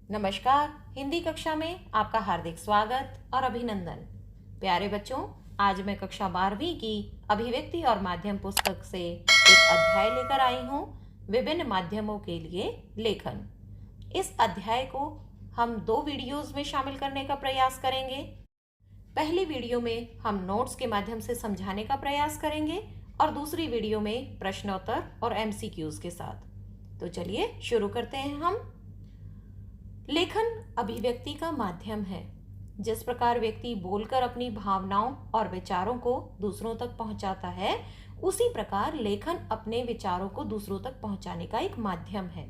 नमस्कार। हिंदी कक्षा में आपका हार्दिक स्वागत और अभिनंदन। प्यारे बच्चों, आज मैं कक्षा 12वीं की अभिव्यक्ति और माध्यम पुस्तक से एक अध्याय लेकर आई हूँ, विभिन्न माध्यमों के लिए लेखन। इस अध्याय को हम 2 वीडियोज में शामिल करने का प्रयास करेंगे। पहली वीडियो में हम नोट्स के माध्यम से समझाने का प्रयास करेंगे और दूसरी वीडियो में प्रश्नोत्तर और MCQs के साथ। तो चलिए शुरू करते हैं हम। लेखन अभिव्यक्ति का माध्यम है। जिस प्रकार व्यक्ति बोलकर अपनी भावनाओं और विचारों को दूसरों तक पहुंचाता है, उसी प्रकार लेखन अपने विचारों को दूसरों तक पहुंचाने का एक माध्यम है।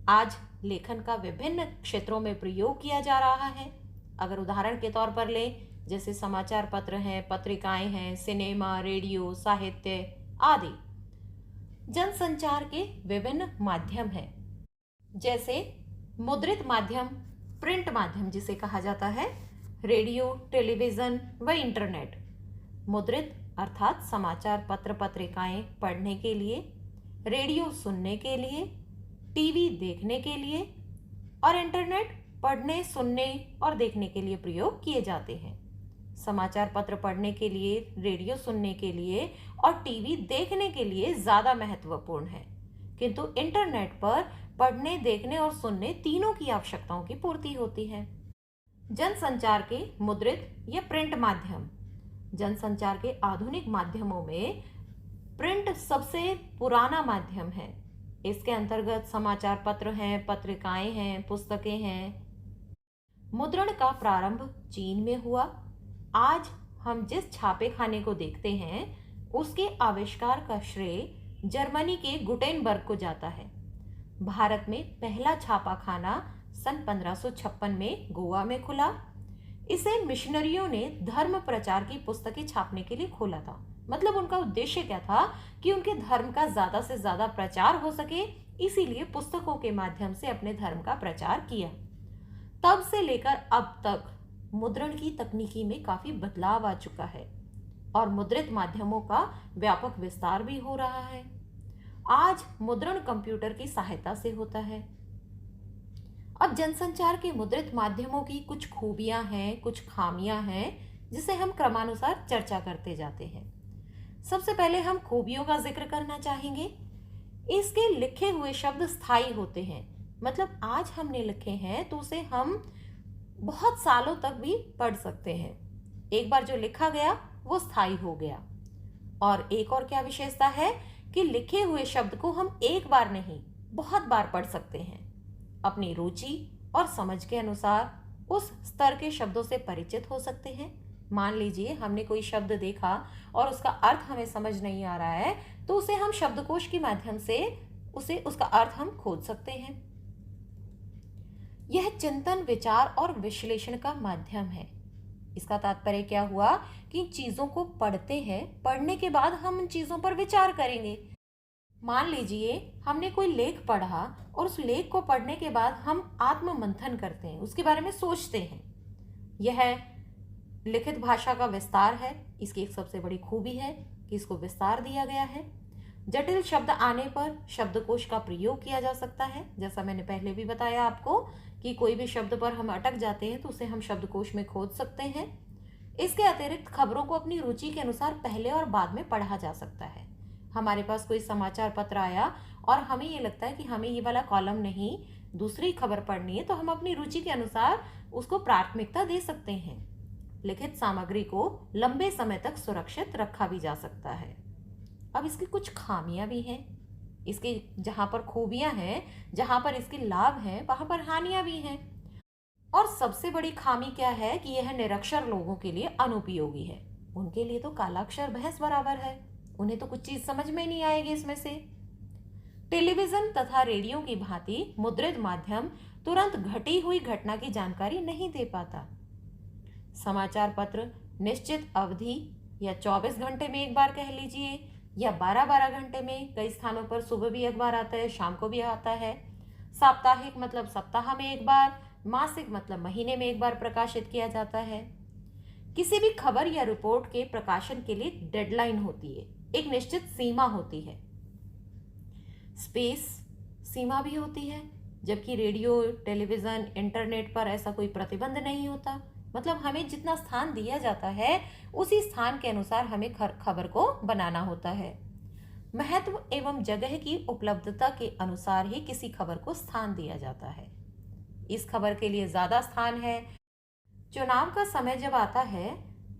आज लेखन का विभिन्न क्षेत्रों में प्रयोग किया जा रहा है। अगर उदाहरण के तौर पर लें, जैसे समाचार पत्र हैं, पत्रिकाएं हैं, सिनेमा, रेडियो, साहित्य आदि। जनसंचार के विभिन्न माध्यम हैं, जैसे मुद्रित माध्यम, प्रिंट माध्यम जिसे कहा जाता है, रेडियो, टेलीविजन व इंटरनेट। मुद्रित अर्थात समाचार पत्र पत्रिकाएं पढ़ने के लिए, रेडियो सुनने के लिए, टीवी देखने के लिए और इंटरनेट पढ़ने, सुनने और देखने के लिए प्रयोग किए जाते हैं। समाचार पत्र पढ़ने के लिए, रेडियो सुनने के लिए और टीवी देखने के लिए ज़्यादा महत्वपूर्ण है, किंतु इंटरनेट पर पढ़ने, देखने और सुनने तीनों की आवश्यकताओं की पूर्ति होती है। जनसंचार के मुद्रित या प्रिंट माध्यम। जनसंचार के आधुनिक माध्यमों में प्रिंट सबसे पुराना माध्यम है। इसके अंतर्गत समाचार पत्र हैं, पत्रिकाएं हैं, पुस्तकें हैं। मुद्रण का प्रारंभ चीन में हुआ। आज हम जिस छापे खाने को देखते हैं, उसके आविष्कार का श्रेय जर्मनी के गुटेनबर्ग को जाता है। भारत में पहला छापाखाना सन 1556 में गोवा में खुला। इसे मिशनरियों ने धर्म प्रचार की पुस्तकें छापने के लिए खोला था। मतलब उनका उद्देश्य क्या था कि उनके धर्म का ज्यादा से ज्यादा प्रचार हो सके, इसीलिए पुस्तकों के माध्यम से अपने धर्म का प्रचार किया। तब से लेकर अब तक मुद्रण की तकनीकी में काफी बदलाव आ चुका है और मुद्रित माध्यमों का व्यापक विस्तार भी हो रहा है। आज मुद्रण कंप्यूटर की सहायता से होता है। अब जनसंचार के मुद्रित माध्यमों की कुछ खूबियां हैं, कुछ खामियां हैं, जिसे हम क्रमानुसार चर्चा करते जाते हैं। सबसे पहले हम खूबियों का जिक्र करना चाहेंगे। इसके लिखे हुए शब्द स्थायी होते हैं। मतलब आज हमने लिखे हैं तो उसे हम बहुत सालों तक भी पढ़ सकते हैं। एक बार जो लिखा गया वो स्थायी हो गया। और एक और क्या विशेषता है कि लिखे हुए शब्द को हम एक बार नहीं, बहुत बार पढ़ सकते हैं। अपनी रुचि और समझ के अनुसार उस स्तर के शब्दों से परिचित हो सकते हैं। मान लीजिए हमने कोई शब्द देखा और उसका अर्थ हमें समझ नहीं आ रहा है, तो उसे हम शब्दकोश के माध्यम से उसका अर्थ हम खोज सकते हैं। यह चिंतन, विचार और विश्लेषण का माध्यम है। इसका तात्पर्य क्या हुआ कि चीजों को पढ़ते हैं, पढ़ने के बाद हम उन चीजों पर विचार करेंगे। मान लीजिए हमने कोई लेख पढ़ा और उस लेख को पढ़ने के बाद हम आत्म मंथन करते हैं, उसके बारे में सोचते हैं। यह लिखित भाषा का विस्तार है। इसकी एक सबसे बड़ी खूबी है कि इसको विस्तार दिया गया है। जटिल शब्द आने पर शब्दकोश का प्रयोग किया जा सकता है। जैसा मैंने पहले भी बताया आपको कि कोई भी शब्द पर हम अटक जाते हैं तो उसे हम शब्दकोश में खोज सकते हैं। इसके अतिरिक्त खबरों को अपनी रुचि के अनुसार पहले और बाद में पढ़ा जा सकता है। हमारे पास कोई समाचार पत्र आया और हमें ये लगता है कि हमें ये वाला कॉलम नहीं, दूसरी खबर पढ़नी है, तो हम अपनी रुचि के अनुसार उसको प्राथमिकता दे सकते हैं। लिखित सामग्री को लंबे समय तक सुरक्षित रखा भी जा सकता है। अब इसकी कुछ खामियां भी हैं। इसकी जहां पर खूबियां हैं, जहां पर इसके लाभ हैं, वहां पर हानियां भी हैं। और सबसे बड़ी खामी क्या है कि यह निरक्षर लोगों के लिए अनुपयोगी है। उनके लिए तो कालाक्षर भैंस बराबर है, उन्हें तो कुछ चीज समझ में नहीं आएगी इसमें से। टेलीविजन तथा रेडियो की भांति मुद्रित माध्यम तुरंत घटी हुई घटना की जानकारी नहीं दे पाता। समाचार पत्र निश्चित अवधि या 24 घंटे में एक बार कह लीजिए, या 12-12 घंटे में, कई स्थानों पर सुबह भी अखबार आता है, शाम को भी आता है। साप्ताहिक मतलब सप्ताह में एक बार, मासिक मतलब महीने में एक बार प्रकाशित किया जाता है। किसी भी खबर या रिपोर्ट के प्रकाशन के लिए एक डेडलाइन होती है, एक निश्चित सीमा होती है। स्पेस सीमा भी होती है। जबकि रेडियो, टेलीविज़न, इंटरनेट पर ऐसा कोई प्रतिबंध नहीं होता। मतलब हमें जितना स्थान दिया जाता है उसी स्थान के अनुसार हमें खबर को बनाना होता है। महत्व एवं जगह की उपलब्धता के अनुसार ही किसी खबर को स्थान दिया जाता है। इस खबर के लिए ज्यादा स्थान है। चुनाव का समय जब आता है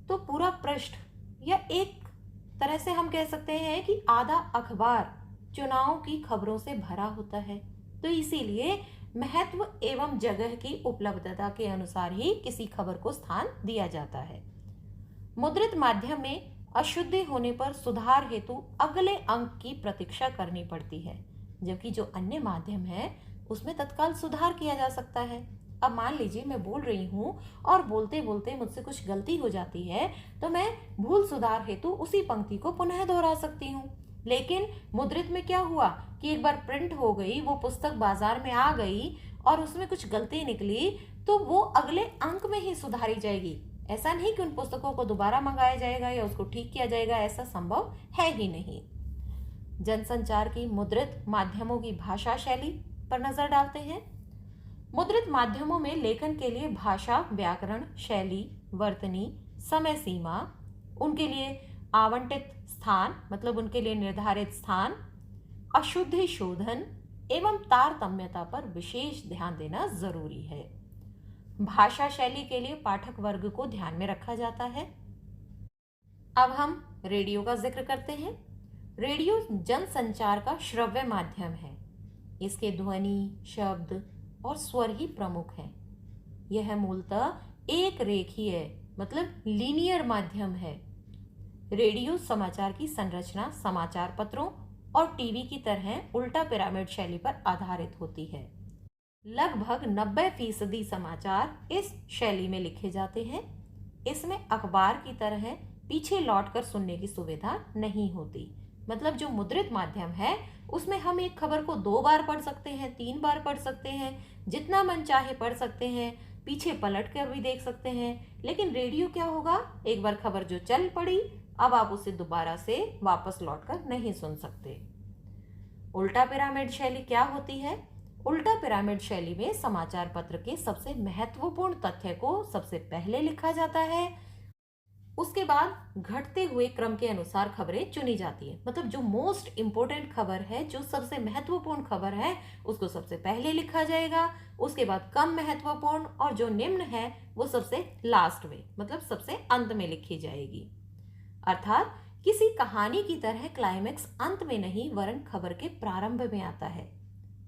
तो पूरा पृष्ठ या एक तरह से हम कह सकते हैं कि आधा अखबार चुनाव की खबरों से भरा होता है। तो इसीलिए महत्व एवं जगह की उपलब्धता के अनुसार ही किसी खबर को स्थान दिया जाता है। मुद्रित माध्यम में अशुद्धि होने पर सुधार हेतु अगले अंक की प्रतीक्षा करनी पड़ती है, जबकि जो अन्य माध्यम है उसमें तत्काल सुधार किया जा सकता है। अब मान लीजिए मैं बोल रही हूँ और बोलते बोलते मुझसे कुछ गलती हो जाती है, तो मैं भूल सुधार हेतु उसी पंक्ति को पुनः दोहरा सकती हूँ। लेकिन मुद्रित में क्या हुआ कि एक बार प्रिंट हो गई, वो पुस्तक बाजार में आ गई और उसमें कुछ गलती निकली, तो वो अगले अंक में ही सुधारी जाएगी। ऐसा नहीं कि उन पुस्तकों को दोबारा मंगाया जाएगा या उसको ठीक किया जाएगा, ऐसा संभव है ही नहीं। जनसंचार की मुद्रित माध्यमों की भाषा शैली पर नजर डालते हैं। मुद्रित माध्यमों में लेखन के लिए भाषा, व्याकरण, शैली, वर्तनी, समय सीमा, उनके लिए आवंटित स्थान मतलब उनके लिए निर्धारित स्थान, अशुद्धि शोधन एवं तारतम्यता पर विशेष ध्यान देना जरूरी है। भाषा शैली के लिए पाठक वर्ग को ध्यान में रखा जाता है। अब हम रेडियो का जिक्र करते हैं। रेडियो जनसंचार का श्रव्य माध्यम है। इसके ध्वनि, शब्द और स्वर ही प्रमुख हैं। यह मूलतः एक रेखीय मतलब लीनियर माध्यम है। रेडियो समाचार की संरचना समाचार पत्रों और टीवी की तरह उल्टा पिरामिड शैली पर आधारित होती है। लगभग 90% समाचार इस शैली में लिखे जाते हैं। इसमें अखबार की तरह पीछे लौटकर सुनने की सुविधा नहीं होती। मतलब जो मुद्रित माध्यम है उसमें हम एक खबर को 2 बार पढ़ सकते हैं, 3 बार पढ़ सकते हैं, जितना मन चाहे पढ़ सकते हैं, पीछे पलट कर भी देख सकते हैं। लेकिन रेडियो क्या होगा, एक बार खबर जो चल पड़ी, अब आप उसे दोबारा से वापस लौटकर नहीं सुन सकते। उल्टा पिरामिड शैली क्या होती है? उल्टा पिरामिड शैली में समाचार पत्र के सबसे महत्वपूर्ण तथ्य को सबसे पहले लिखा जाता है, उसके बाद घटते हुए क्रम के अनुसार खबरें चुनी जाती है। मतलब जो मोस्ट इंपोर्टेंट खबर है, जो सबसे महत्वपूर्ण खबर है, उसको सबसे पहले लिखा जाएगा, उसके बाद कम महत्वपूर्ण और जो निम्न है वो सबसे लास्ट में मतलब सबसे अंत में लिखी जाएगी। अर्थात किसी कहानी की तरह क्लाइमेक्स अंत में नहीं वरन खबर के प्रारंभ में आता है।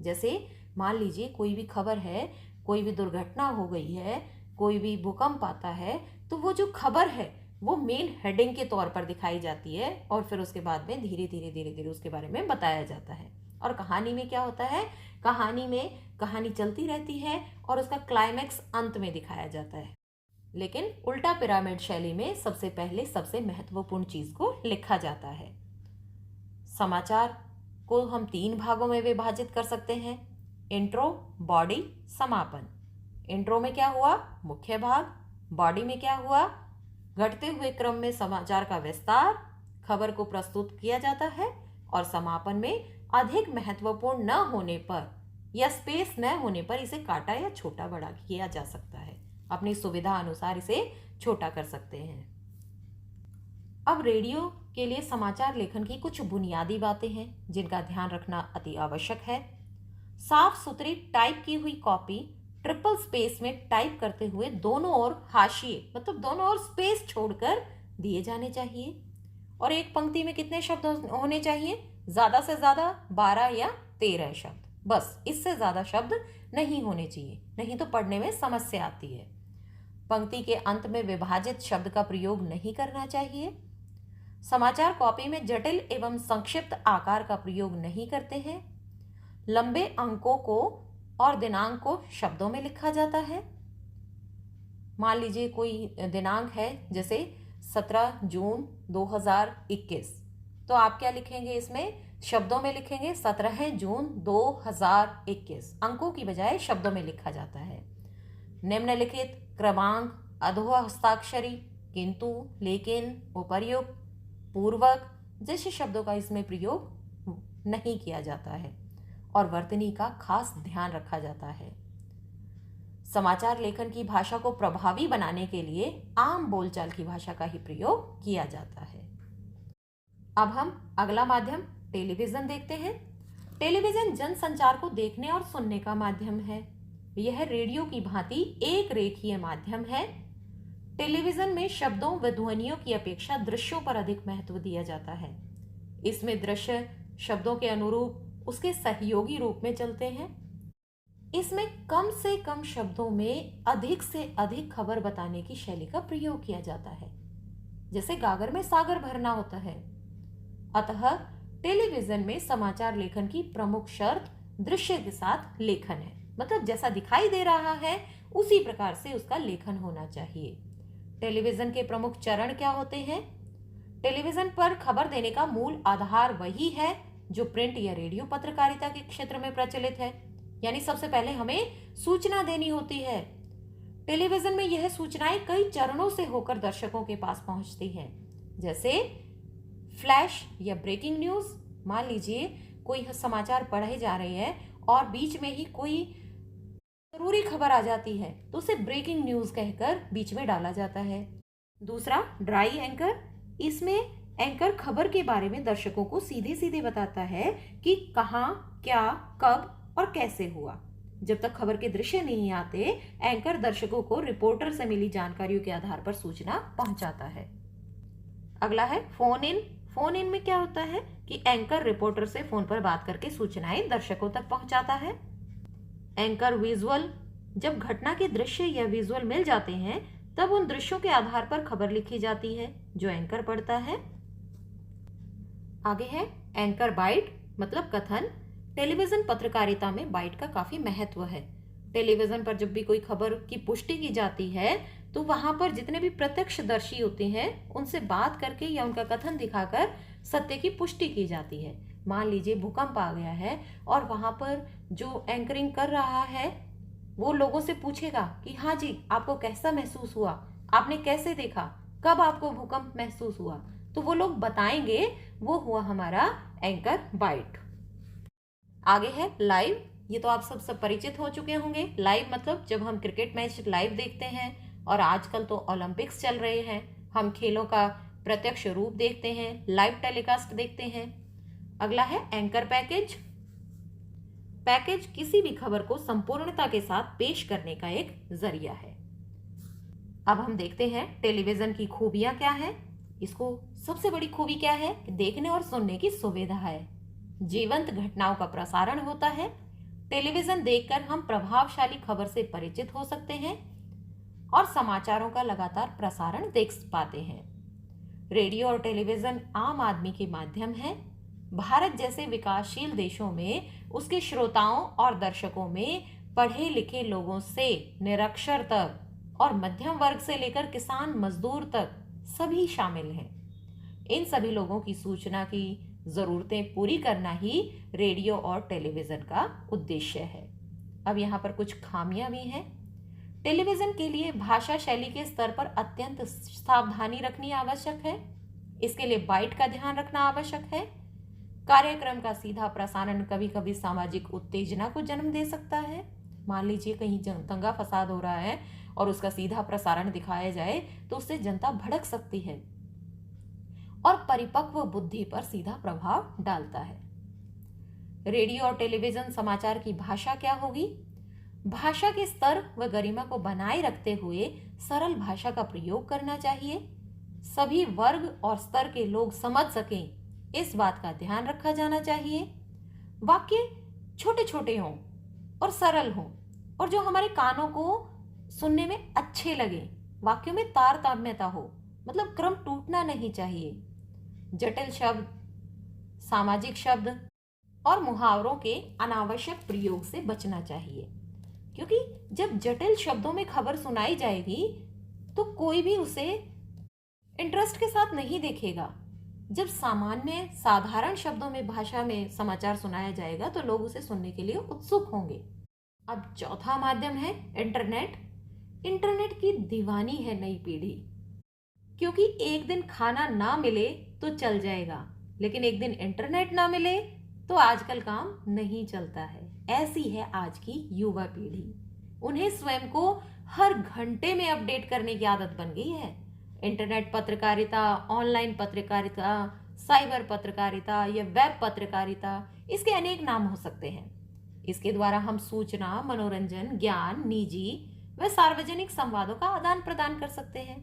जैसे मान लीजिए कोई भी खबर है, कोई भी दुर्घटना हो गई है, कोई भी भूकंप आता है, तो वो जो खबर है वो मेन हेडिंग के तौर पर दिखाई जाती है और फिर उसके बाद में धीरे धीरे उसके बारे में बताया जाता है। और कहानी में क्या होता है, कहानी में कहानी चलती रहती है और उसका क्लाइमेक्स अंत में दिखाया जाता है। लेकिन उल्टा पिरामिड शैली में सबसे पहले सबसे महत्वपूर्ण चीज को लिखा जाता है। समाचार को हम 3 भागों में विभाजित कर सकते हैं, इंट्रो, बॉडी, समापन। इंट्रो में क्या हुआ, मुख्य भाग। बॉडी में क्या हुआ, घटते हुए क्रम में समाचार का विस्तार, खबर को प्रस्तुत किया जाता है। और समापन में अधिक महत्वपूर्ण न होने पर या स्पेस न होने पर इसे काटा या छोटा बड़ा किया जा सकता है। अपनी सुविधा अनुसार इसे छोटा कर सकते हैं। अब रेडियो के लिए समाचार लेखन की कुछ बुनियादी बातें हैं जिनका ध्यान रखना अति आवश्यक है। साफ सुथरी टाइप की हुई कॉपी ट्रिपल स्पेस में टाइप करते हुए दोनों ओर हाशिए मतलब दोनों ओर स्पेस छोड़कर दिए जाने चाहिए। और एक पंक्ति में कितने शब्द होने चाहिए, ज्यादा से ज्यादा 12 या 13 शब्द, बस इससे ज्यादा शब्द नहीं होने चाहिए, नहीं तो पढ़ने में समस्या आती है। पंक्ति के अंत में विभाजित शब्द का प्रयोग नहीं करना चाहिए। समाचार कॉपी में जटिल एवं संक्षिप्त आकार का प्रयोग नहीं करते हैं। लंबे अंकों को और दिनांक को शब्दों में लिखा जाता है। मान लीजिए कोई दिनांक है जैसे 17 जून 2021, तो आप क्या लिखेंगे, इसमें शब्दों में लिखेंगे 17 जून 2021, अंकों की बजाय शब्दों में लिखा जाता है। निम्नलिखित क्रमांक, अधो हस्ताक्षरी, किंतु, लेकिन, उपर्युक्त, पूर्वक जैसे शब्दों का इसमें प्रयोग नहीं किया जाता है। और वर्तनी का खास ध्यान रखा जाता है। समाचार लेखन की भाषा को प्रभावी बनाने के लिए आम बोलचाल की भाषा का ही प्रयोग किया जाता है। अब हम अगला माध्यम टेलीविजन देखते हैं। टेलीविजन जनसंचार को देखने और सुनने का माध्यम है। यह रेडियो की भांति एक रेखीय माध्यम है। टेलीविजन में शब्दों व ध्वनियों की अपेक्षा दृश्यों पर अधिक महत्व दिया जाता है। इसमें दृश्य शब्दों के अनुरूप उसके सहयोगी रूप में चलते हैं। इसमें कम से कम शब्दों में अधिक से अधिक खबर बताने की शैली का प्रयोग किया जाता है, जैसे गागर में सागर भरना होता है। अतः टेलीविजन में समाचार लेखन की प्रमुख शर्त दृश्य के साथ लेखन है, मतलब जैसा दिखाई दे रहा है उसी प्रकार से उसका लेखन होना चाहिए। टेलीविजन के प्रमुख चरण क्या होते हैं? टेलीविजन पर खबर देने का मूल आधार वही है जो प्रिंट या रेडियो पत्रकारिता के क्षेत्र में प्रचलित है, यानी सबसे पहले हमें सूचना देनी होती है। टेलीविजन में यह सूचनाएं कई चरणों से होकर दर्शकों के पास पहुंचती हैं, जैसे फ्लैश या ब्रेकिंग न्यूज। मान लीजिए कोई समाचार पढ़े जा रहे हैं और बीच में ही कोई जरूरी खबर आ जाती है तो उसे ब्रेकिंग न्यूज कहकर बीच में डाला जाता है। दूसरा ड्राई एंकर। इसमें एंकर खबर के बारे में दर्शकों को सीधे सीधे बताता है कि कहां, क्या, कब और कैसे हुआ। जब तक खबर के दृश्य नहीं आते, एंकर दर्शकों को रिपोर्टर से मिली जानकारियों के आधार पर सूचना पहुंचाता है। अगला है फोन इन। फोन इन में क्या होता है कि एंकर रिपोर्टर से फोन पर बात करके सूचनाएं दर्शकों तक पहुंचाता है। Anchor visual. जब घटना के दृश्य या विजुअल मिल जाते हैं तब उन दृश्यों के आधार पर खबर लिखी जाती है जो एंकर पढ़ता है। आगे है एंकर बाइट, मतलब कथन। टेलीविजन पत्रकारिता में बाइट का काफी महत्व है। टेलीविजन पर जब भी कोई खबर की पुष्टि की जाती है तो वहां पर जितने भी प्रत्यक्षदर्शी होते हैं उनसे बात करके या उनका कथन दिखाकर सत्य की पुष्टि की जाती है। मान लीजिए भूकंप आ गया है और वहां पर जो एंकरिंग कर रहा है वो लोगों से पूछेगा कि हाँ जी, आपको कैसा महसूस हुआ, आपने कैसे देखा, कब आपको भूकंप महसूस हुआ, तो वो लोग बताएंगे। वो हुआ हमारा एंकर बाइट। आगे है लाइव। ये तो आप सब परिचित हो चुके होंगे। लाइव मतलब जब हम क्रिकेट मैच लाइव देखते हैं, और आजकल तो ओलंपिक्स चल रहे हैं, हम खेलों का प्रत्यक्ष रूप देखते हैं, लाइव टेलीकास्ट देखते हैं। अगला है एंकर पैकेज। पैकेज किसी भी खबर को संपूर्णता के साथ पेश करने का एक जरिया है। अब हम देखते हैं टेलीविजन की खूबियां क्या है। इसको सबसे बड़ी खूबी क्या है कि देखने और सुनने की सुविधा है। जीवंत घटनाओं का प्रसारण होता है। टेलीविजन देखकर हम प्रभावशाली खबर से परिचित हो सकते हैं और समाचारों का लगातार प्रसारण देख पाते हैं। रेडियो और टेलीविजन आम आदमी के माध्यम है। भारत जैसे विकासशील देशों में उसके श्रोताओं और दर्शकों में पढ़े लिखे लोगों से निरक्षर तक और मध्यम वर्ग से लेकर किसान मजदूर तक सभी शामिल हैं। इन सभी लोगों की सूचना की जरूरतें पूरी करना ही रेडियो और टेलीविजन का उद्देश्य है। अब यहाँ पर कुछ खामियां भी हैं। टेलीविजन के लिए भाषा शैली के स्तर पर अत्यंत सावधानी रखनी आवश्यक है। इसके लिए बाइट का ध्यान रखना आवश्यक है। कार्यक्रम का सीधा प्रसारण कभी कभी सामाजिक उत्तेजना को जन्म दे सकता है। मान लीजिए कहीं दंगा फसाद हो रहा है और उसका सीधा प्रसारण दिखाया जाए तो उससे जनता भड़क सकती है और परिपक्व बुद्धि पर सीधा प्रभाव डालता है। रेडियो और टेलीविजन समाचार की भाषा क्या होगी? भाषा के स्तर व गरिमा को बनाए रखते हुए सरल भाषा का प्रयोग करना चाहिए। सभी वर्ग और स्तर के लोग समझ सकें, इस बात का ध्यान रखा जाना चाहिए। वाक्य छोटे छोटे हों और सरल हों और जो हमारे कानों को सुनने में अच्छे लगे। वाक्यों में तारतम्यता हो, मतलब क्रम टूटना नहीं चाहिए। जटिल शब्द, सामाजिक शब्द और मुहावरों के अनावश्यक प्रयोग से बचना चाहिए, क्योंकि जब जटिल शब्दों में खबर सुनाई जाएगी तो कोई भी उसे इंटरेस्ट के साथ नहीं देखेगा। जब सामान्य साधारण शब्दों में भाषा में समाचार सुनाया जाएगा तो लोग उसे सुनने के लिए उत्सुक होंगे। अब चौथा माध्यम है इंटरनेट। इंटरनेट की दीवानी है नई पीढ़ी, क्योंकि एक दिन खाना ना मिले तो चल जाएगा, लेकिन एक दिन इंटरनेट ना मिले तो आजकल काम नहीं चलता है। ऐसी है आज की युवा पीढ़ी। उन्हें स्वयं को हर घंटे में अपडेट करने की आदत बन गई है। इंटरनेट पत्रकारिता, ऑनलाइन पत्रकारिता, साइबर पत्रकारिता या वेब पत्रकारिता, इसके अनेक नाम हो सकते हैं। इसके द्वारा हम सूचना, मनोरंजन, ज्ञान, निजी व सार्वजनिक संवादों का आदान प्रदान कर सकते हैं।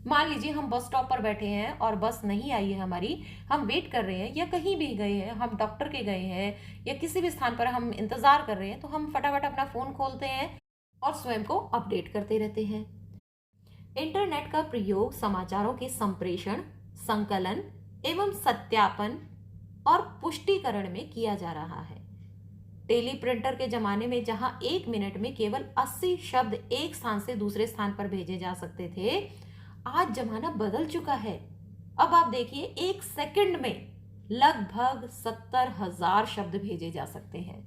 मान लीजिए हम बस स्टॉप पर बैठे हैं और बस नहीं आई है हमारी, हम वेट कर रहे हैं या कहीं भी गए हैं, हम डॉक्टर के गए हैं या किसी भी स्थान पर हम इंतजार कर रहे हैं, तो हम फटाफट अपना फोन खोलते हैं और स्वयं को अपडेट करते रहते हैं। इंटरनेट का प्रयोग समाचारों के संप्रेषण, संकलन एवं सत्यापन और पुष्टिकरण में किया जा रहा है। टेली प्रिंटर के जमाने में जहां 1 मिनट में केवल 80 शब्द एक स्थान से दूसरे स्थान पर भेजे जा सकते थे, आज जमाना बदल चुका है। अब आप देखिए 1 सेकंड में लगभग 70,000 शब्द भेजे जा सकते हैं।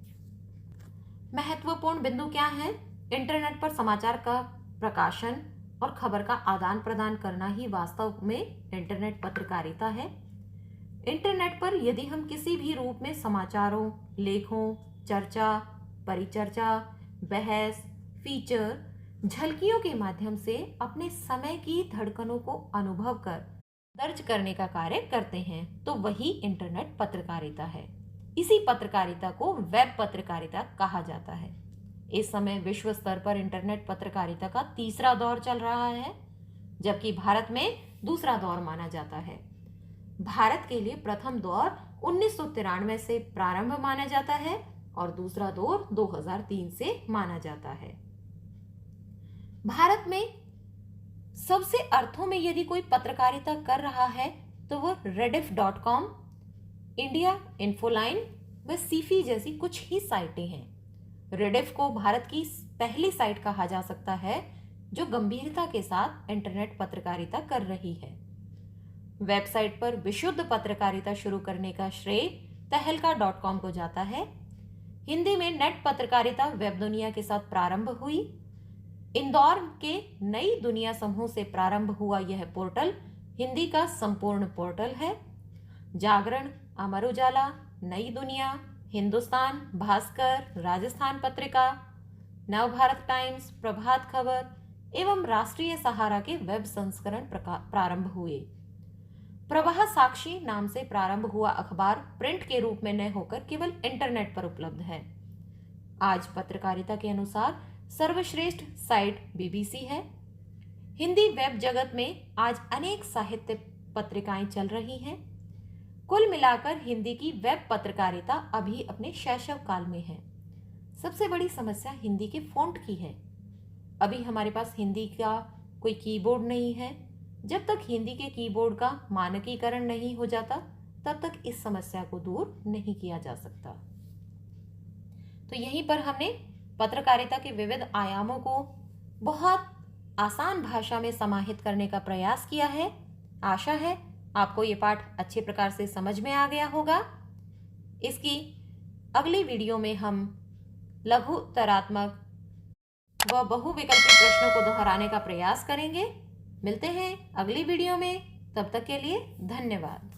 महत्वपूर्ण बिंदु क्या है? इंटरनेट पर समाचार का प्रकाशन और खबर का आदान प्रदान करना ही वास्तव में इंटरनेट पत्रकारिता है। इंटरनेट पर यदि हम किसी भी रूप में समाचारों, लेखों, चर्चा, परिचर्चा, बहस, फीचर, झलकियों के माध्यम से अपने समय की धड़कनों को अनुभव कर दर्ज करने का कार्य करते हैं, तो वही इंटरनेट पत्रकारिता है। इसी पत्रकारिता को वेब पत्रकारिता कहा जाता है। इस समय विश्व स्तर पर इंटरनेट पत्रकारिता का तीसरा दौर चल रहा है, जबकि भारत में दूसरा दौर माना जाता है। भारत के लिए प्रथम दौर 1993 से प्रारंभ माना जाता है और दूसरा दौर 2003 से माना जाता है। भारत में सबसे अर्थों में यदि कोई पत्रकारिता कर रहा है तो वह rediff.com, इंडिया इन्फोलाइन व सीफी जैसी कुछ ही साइटें हैं। रेडिफ को भारत की पहली साइट कहा जा सकता है जो गंभीरता के साथ इंटरनेट पत्रकारिता कर रही है। वेबसाइट पर विशुद्ध पत्रकारिता शुरू करने का श्रेय तहलका.com को जाता है। हिंदी में नेट पत्रकारिता वेब दुनिया के साथ प्रारंभ हुई। इंदौर के नई दुनिया समूह से प्रारंभ हुआ यह पोर्टल हिंदी का संपूर्ण पोर्टल है। जागरण, अमर उजाला, नई दुनिया, हिंदुस्तान, भास्कर, राजस्थान पत्रिका, नवभारत टाइम्स, प्रभात खबर एवं राष्ट्रीय सहारा के वेब संस्करण प्रारंभ हुए। प्रवाह साक्षी नाम से प्रारंभ हुआ अखबार प्रिंट के रूप में न होकर केवल इंटरनेट पर उपलब्ध है। आज पत्रकारिता के अनुसार सर्वश्रेष्ठ साइट बीबीसी है। हिंदी वेब जगत में आज अनेक साहित्य पत्रिकाएं चल रही हैं। कुल मिलाकर हिंदी की वेब पत्रकारिता अभी अपने शैशव काल में है। सबसे बड़ी समस्या हिंदी के फ़ॉन्ट की है। अभी हमारे पास हिंदी का कोई कीबोर्ड नहीं है। जब तक हिंदी के कीबोर्ड का मानकीकरण नहीं हो जाता, तब तक इस समस्या को दूर नहीं किया जा सकता। तो यहीं पर हमने पत्रकारिता के विविध आयामों को बहुत आसान भाषा में समाहित करने का प्रयास किया है। आशा है आपको ये पाठ अच्छे प्रकार से समझ में आ गया होगा। इसकी अगली वीडियो में हम लघुतरात्मक व बहुविकल्पी प्रश्नों को दोहराने का प्रयास करेंगे। मिलते हैं अगली वीडियो में, तब तक के लिए धन्यवाद।